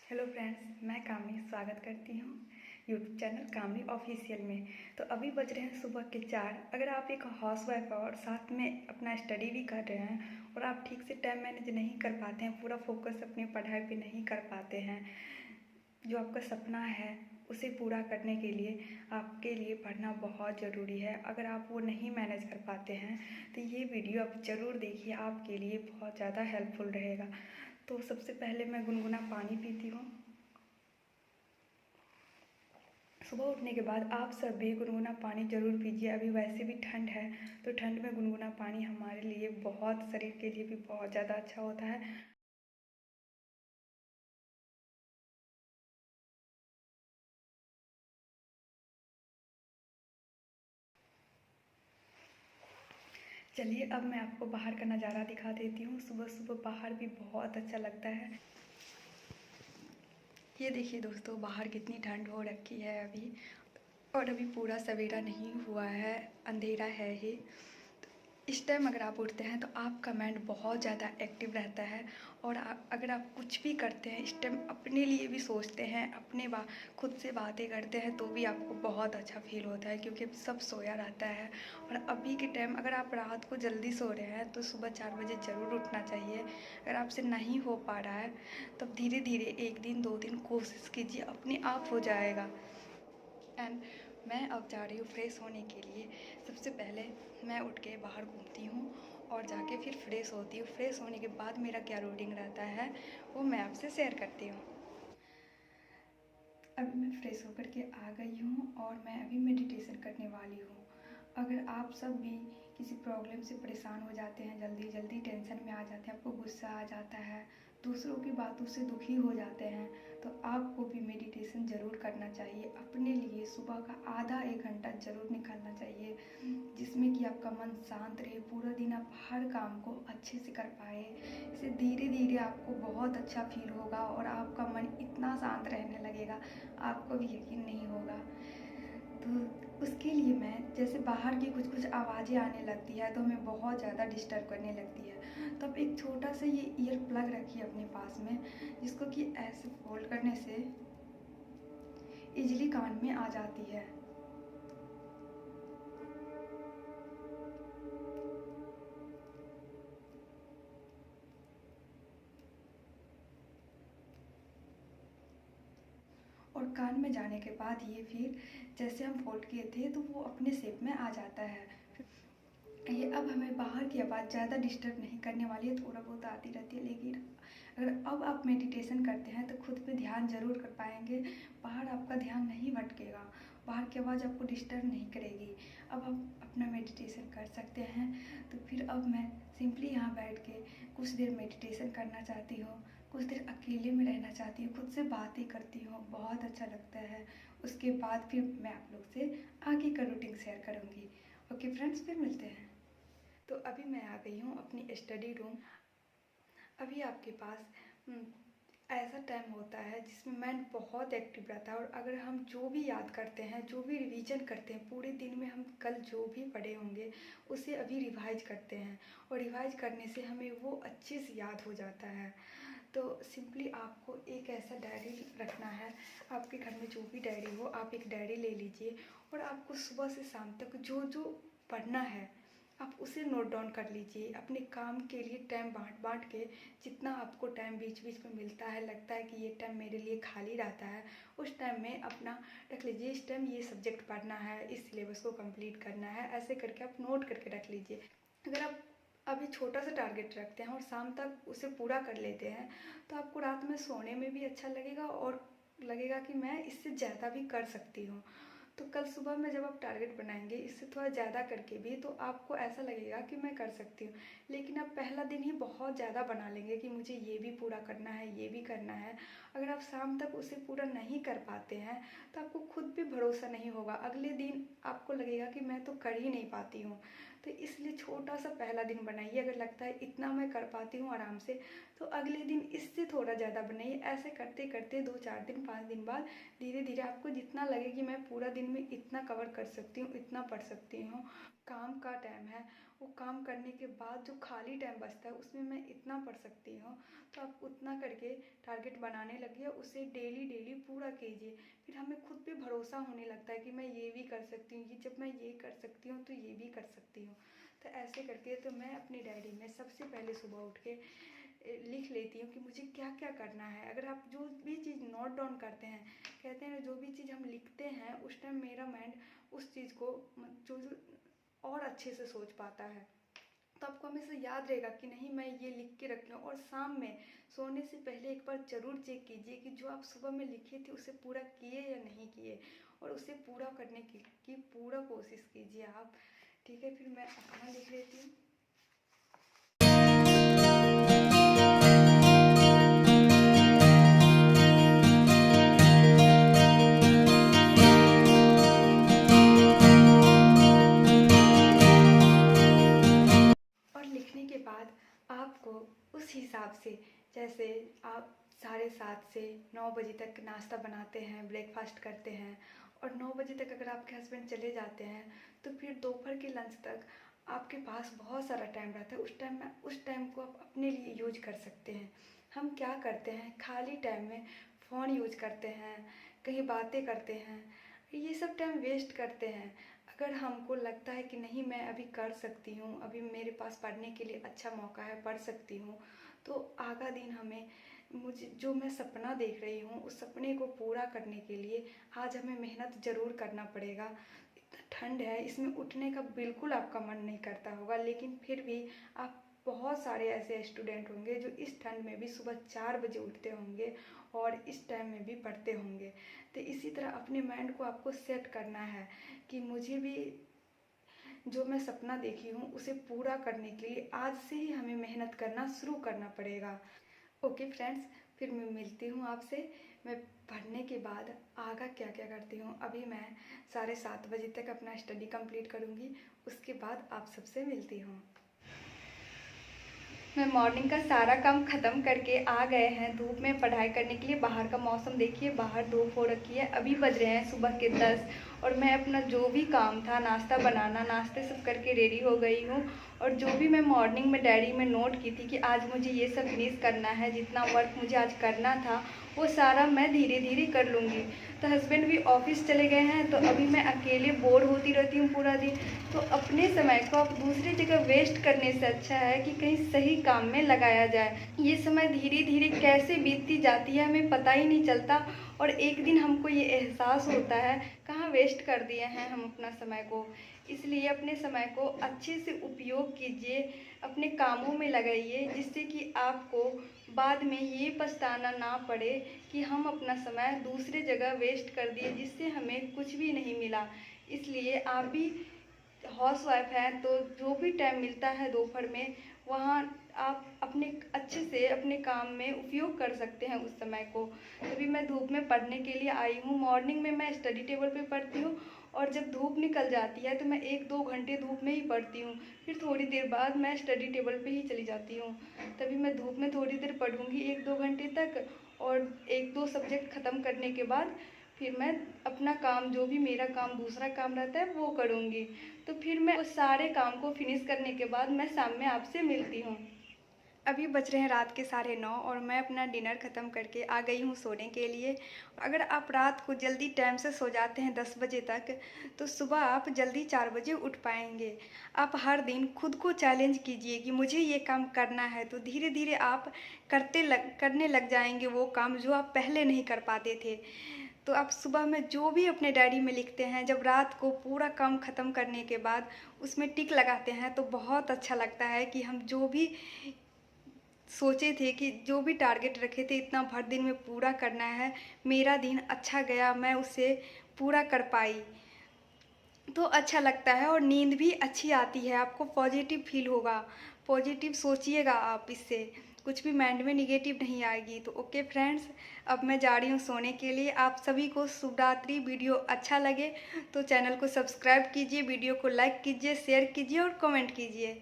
Hello friends, मैं कामनी स्वागत करती हूँ यूट्यूब चैनल कामनी ऑफिशियल में। तो अभी बज रहे हैं सुबह के 4। अगर आप एक हाउसवाइफ और साथ में अपना स्टडी भी कर रहे हैं और आप ठीक से टाइम मैनेज नहीं कर पाते हैं, पूरा फोकस अपनी पढ़ाई पे नहीं कर पाते हैं, जो आपका सपना है उसे पूरा करने के लिए आपके लिए पढ़ना बहुत ज़रूरी है। अगर आप वो नहीं मैनेज कर पाते हैं तो ये वीडियो आप ज़रूर देखिए, आपके लिए बहुत ज़्यादा हेल्पफुल रहेगा। तो सबसे पहले मैं गुनगुना पानी पीती हूँ। सुबह उठने के बाद आप सब भी गुनगुना पानी ज़रूर पीजिए। अभी वैसे भी ठंड है, तो ठंड में गुनगुना पानी हमारे लिए बहुत, शरीर के लिए भी बहुत ज़्यादा अच्छा होता है। चलिए अब मैं आपको बाहर का नज़ारा दिखा देती हूँ। सुबह सुबह बाहर भी बहुत अच्छा लगता है। ये देखिए दोस्तों, बाहर कितनी ठंड हो रखी है अभी, और अभी पूरा सवेरा नहीं हुआ है, अंधेरा है ही। इस टाइम अगर आप उठते हैं तो आपका माइंड बहुत ज़्यादा एक्टिव रहता है, और अगर आप कुछ भी करते हैं इस टाइम, अपने लिए भी सोचते हैं, खुद से बातें करते हैं, तो भी आपको बहुत अच्छा फील होता है, क्योंकि सब सोया रहता है। और अभी के टाइम अगर आप रात को जल्दी सो रहे हैं तो सुबह 4 बजे ज़रूर उठना चाहिए। अगर आपसे नहीं हो पा रहा है तब धीरे धीरे 1 दिन 2 दिन कोशिश कीजिए, अपने आप हो जाएगा। एंड मैं अब जा रही हूँ फ्रेश होने के लिए। सबसे पहले मैं उठ के बाहर घूमती हूँ और जाके फिर फ्रेश होती हूँ। फ्रेश होने के बाद मेरा क्या रूटीन रहता है वो मैं आपसे शेयर करती हूँ। अभी मैं फ्रेश होकर के आ गई हूँ और मैं अभी मेडिटेशन करने वाली हूँ। अगर आप सब भी किसी प्रॉब्लम से परेशान हो जाते हैं, जल्दी जल्दी टेंशन में आ जाते हैं, आपको गुस्सा आ जाता है, दूसरों की बातों से दुखी हो जाते हैं, तो आपको भी मेडिटेशन ज़रूर करना चाहिए। अपने लिए सुबह का आधा 1 घंटा ज़रूर निकालना चाहिए, जिसमें कि आपका मन शांत रहे, पूरा दिन आप हर काम को अच्छे से कर पाए। इससे धीरे धीरे आपको बहुत अच्छा फील होगा और आपका मन इतना शांत रहने लगेगा, आपको भी यकीन नहीं होगा। तो उसके लिए मैं, जैसे बाहर की कुछ कुछ आवाज़ें आने लगती है तो हमें बहुत ज़्यादा डिस्टर्ब करने लगती है, तो आप एक छोटा सा ये ईयर प्लग रखिए अपने पास में, जिसको कि ऐसे फोल्ड करने से इजीली कान में आ जाती है। और कान में जाने के बाद ये फिर जैसे हम फोल्ड किए थे तो वो अपने शेप में आ जाता है। ये अब हमें बाहर की आवाज़ ज़्यादा डिस्टर्ब नहीं करने वाली है, थोड़ा बहुत आती रहती है, लेकिन अगर अब आप मेडिटेशन करते हैं तो खुद पे ध्यान ज़रूर कर पाएंगे। बाहर आपका ध्यान नहीं भटकेगा, बाहर की आवाज़ आपको डिस्टर्ब नहीं करेगी। अब आप अपना मेडिटेशन कर सकते हैं। तो फिर अब मैं सिंपली यहाँ बैठ के कुछ देर मेडिटेशन करना चाहती हूँ, कुछ देर अकेले में रहना चाहती हूँ, खुद से बातें करती हूँ, बहुत अच्छा लगता है। उसके बाद फिर मैं आप लोग से आगे का रूटीन शेयर करूँगी। ओके फ्रेंड्स, फिर मिलते हैं। तो अभी मैं आ गई हूँ अपनी स्टडी रूम। अभी आपके पास ऐसा टाइम होता है जिसमें माइंड बहुत एक्टिव रहता है, और अगर हम जो भी याद करते हैं, जो भी रिवीजन करते हैं पूरे दिन में, हम कल जो भी पढ़े होंगे उसे अभी रिवाइज करते हैं, और रिवाइज करने से हमें वो अच्छे से याद हो जाता है। तो सिंपली आपको एक ऐसा डायरी रखना है। आपके घर में जो भी डायरी हो, आप एक डायरी ले लीजिए, और आपको सुबह से शाम तक जो जो पढ़ना है आप उसे नोट डाउन कर लीजिए। अपने काम के लिए टाइम बांट बांट के, जितना आपको टाइम बीच बीच में मिलता है, लगता है कि ये टाइम मेरे लिए खाली रहता है, उस टाइम में अपना रख लीजिए। इस टाइम ये सब्जेक्ट पढ़ना है, इस सिलेबस को कंप्लीट करना है, ऐसे करके आप नोट करके रख लीजिए। अगर आप अभी छोटा सा टारगेट रखते हैं और शाम तक उसे पूरा कर लेते हैं तो आपको रात में सोने में भी अच्छा लगेगा, और लगेगा कि मैं इससे ज़्यादा भी कर सकती हूँ। तो कल सुबह में जब आप टारगेट बनाएंगे इससे थोड़ा ज़्यादा करके भी, तो आपको ऐसा लगेगा कि मैं कर सकती हूँ। लेकिन आप पहला दिन ही बहुत ज़्यादा बना लेंगे कि मुझे ये भी पूरा करना है, ये भी करना है। अगर आप शाम तक उसे पूरा नहीं कर पाते हैं तो आपको खुद भी भरोसा नहीं होगा, अगले दिन आपको लगेगा कि मैं तो कर ही नहीं पाती हूँ। तो इसलिए छोटा सा पहला दिन बनाइए। अगर लगता है इतना मैं कर पाती हूँ आराम से, तो अगले दिन इससे थोड़ा ज़्यादा बनाइए। ऐसे करते करते 2-4 दिन 5 दिन बाद धीरे धीरे आपको जितना लगे कि मैं पूरा दिन में इतना कवर कर सकती हूँ, इतना पढ़ सकती हूँ, काम का टाइम है, वो काम करने के बाद जो खाली टाइम बचता है उसमें मैं इतना पढ़ सकती हूँ, तो आप उतना करके टारगेट बनाने लगिए, उसे डेली डेली पूरा कीजिए। फिर हमें खुद पे भरोसा होने लगता है कि मैं ये भी कर सकती हूँ, ये जब मैं ये कर सकती हूँ तो ये भी कर सकती हूँ। तो ऐसे करके तो मैं अपनी डायरी में सबसे पहले सुबह उठ के लिख लेती हूँ कि मुझे क्या क्या करना है। अगर आप जो भी चीज़ नोट डाउन करते हैं, कहते हैं जो भी चीज़ हम लिखते हैं उस टाइम मेरा माइंड उस चीज़ को जो और अच्छे से सोच पाता है। तो आपको हमेशा याद रहेगा कि नहीं मैं ये लिख के रखी हूँ। और शाम में सोने से पहले एक बार ज़रूर चेक कीजिए कि जो आप सुबह में लिखे थे उसे पूरा किए या नहीं किए, और उसे पूरा करने की पूरा कोशिश कीजिए आप। ठीक है, फिर मैं अपना लिख लेती हूँ। और लिखने के बाद आपको उस हिसाब से, जैसे आप 7:30 से 9 बजे तक नाश्ता बनाते हैं, ब्रेकफास्ट करते हैं, और 9 बजे तक अगर आपके हस्बैंड चले जाते हैं तो फिर दोपहर के लंच तक आपके पास बहुत सारा टाइम रहता है। उस टाइम को आप अपने लिए यूज कर सकते हैं। हम क्या करते हैं, खाली टाइम में फ़ोन यूज करते हैं, कहीं बातें करते हैं, ये सब टाइम वेस्ट करते हैं। अगर हमको लगता है कि नहीं मैं अभी कर सकती हूँ, अभी मेरे पास पढ़ने के लिए अच्छा मौका है, पढ़ सकती हूँ, तो आगा दिन मुझे जो मैं सपना देख रही हूँ उस सपने को पूरा करने के लिए आज हमें मेहनत ज़रूर करना पड़ेगा। इतना ठंड है, इसमें उठने का बिल्कुल आपका मन नहीं करता होगा, लेकिन फिर भी आप बहुत सारे ऐसे स्टूडेंट होंगे जो इस ठंड में भी सुबह 4 बजे उठते होंगे और इस टाइम में भी पढ़ते होंगे। तो इसी तरह अपने माइंड को आपको सेट करना है कि मुझे भी जो मैं सपना देखी हूँ उसे पूरा करने के लिए आज से ही हमें मेहनत करना शुरू करना पड़ेगा। ओके फ्रेंड्स, फिर मैं मिलती हूँ आपसे। मैं पढ़ने के बाद आगा क्या क्या करती हूँ। अभी मैं 7:30 बजे तक अपना स्टडी कंप्लीट करूँगी, उसके बाद आप सबसे मिलती हूँ। मैं मॉर्निंग का सारा काम ख़त्म करके आ गए हैं धूप में पढ़ाई करने के लिए। बाहर का मौसम देखिए, बाहर धूप हो रखी है। अभी बज रहे हैं सुबह के 10, और मैं अपना जो भी काम था नाश्ता बनाना, नाश्ते सब करके रेडी हो गई हूँ। और जो भी मैं मॉर्निंग में डायरी में नोट की थी कि आज मुझे ये सब फिनिश करना है, जितना वर्क मुझे आज करना था वो सारा मैं धीरे धीरे कर लूँगी। तो हस्बैंड भी ऑफिस चले गए हैं, तो अभी मैं अकेले बोर होती रहती हूँ पूरा दिन। तो अपने समय को आप दूसरी जगह वेस्ट करने से अच्छा है कि कहीं सही काम में लगाया जाए। ये समय धीरे धीरे कैसे बीतती जाती है हमें पता ही नहीं चलता, और एक दिन हमको ये एहसास होता है कहाँ वेस्ट कर दिए हैं हम अपना समय को। इसलिए अपने समय को अच्छे से उपयोग कीजिए, अपने कामों में लगाइए, जिससे कि आपको बाद में ये पछताना ना पड़े कि हम अपना समय दूसरे जगह वेस्ट कर दिए जिससे हमें कुछ भी नहीं मिला। इसलिए आप भी हाउसवाइफ हैं तो जो भी टाइम मिलता है दोपहर में, वहाँ आप अपने अच्छे से अपने काम में उपयोग कर सकते हैं उस समय को। तभी मैं धूप में पढ़ने के लिए आई हूँ। मॉर्निंग में मैं स्टडी टेबल पे पढ़ती हूँ, और जब धूप निकल जाती है तो मैं 1-2 घंटे धूप में ही पढ़ती हूँ। फिर थोड़ी देर बाद मैं स्टडी टेबल पे ही चली जाती हूँ। तभी मैं धूप में थोड़ी देर पढ़ूँगी 1-2 घंटे तक, और 1-2 सब्जेक्ट ख़त्म करने के बाद फिर मैं अपना काम, जो भी मेरा काम दूसरा काम रहता है वो करूँगी। तो फिर मैं उस सारे काम को फिनिश करने के बाद मैं शाम में आपसे मिलती हूँ। अभी बज रहे हैं रात के 9:30, और मैं अपना डिनर ख़त्म करके आ गई हूँ सोने के लिए। अगर आप रात को जल्दी टाइम से सो जाते हैं 10 बजे तक, तो सुबह आप जल्दी 4 बजे उठ पाएंगे। आप हर दिन खुद को चैलेंज कीजिए कि मुझे ये काम करना है, तो धीरे धीरे आप करने लग जाएंगे वो काम जो आप पहले नहीं कर पाते थे। तो आप सुबह में जो भी अपने डायरी में लिखते हैं, जब रात को पूरा काम ख़त्म करने के बाद उसमें टिक लगाते हैं तो बहुत अच्छा लगता है कि हम जो भी सोचे थे, कि जो भी टारगेट रखे थे इतना भर दिन में पूरा करना है, मेरा दिन अच्छा गया, मैं उसे पूरा कर पाई, तो अच्छा लगता है। और नींद भी अच्छी आती है, आपको पॉजिटिव फील होगा, पॉजिटिव सोचिएगा आप, इससे कुछ भी माइंड में निगेटिव नहीं आएगी। तो ओके फ्रेंड्स, अब मैं जा रही हूँ सोने के लिए। आप सभी को शुभ रात्रि। वीडियो अच्छा लगे तो चैनल को सब्सक्राइब कीजिए, वीडियो को लाइक कीजिए, शेयर कीजिए और कमेंट कीजिए।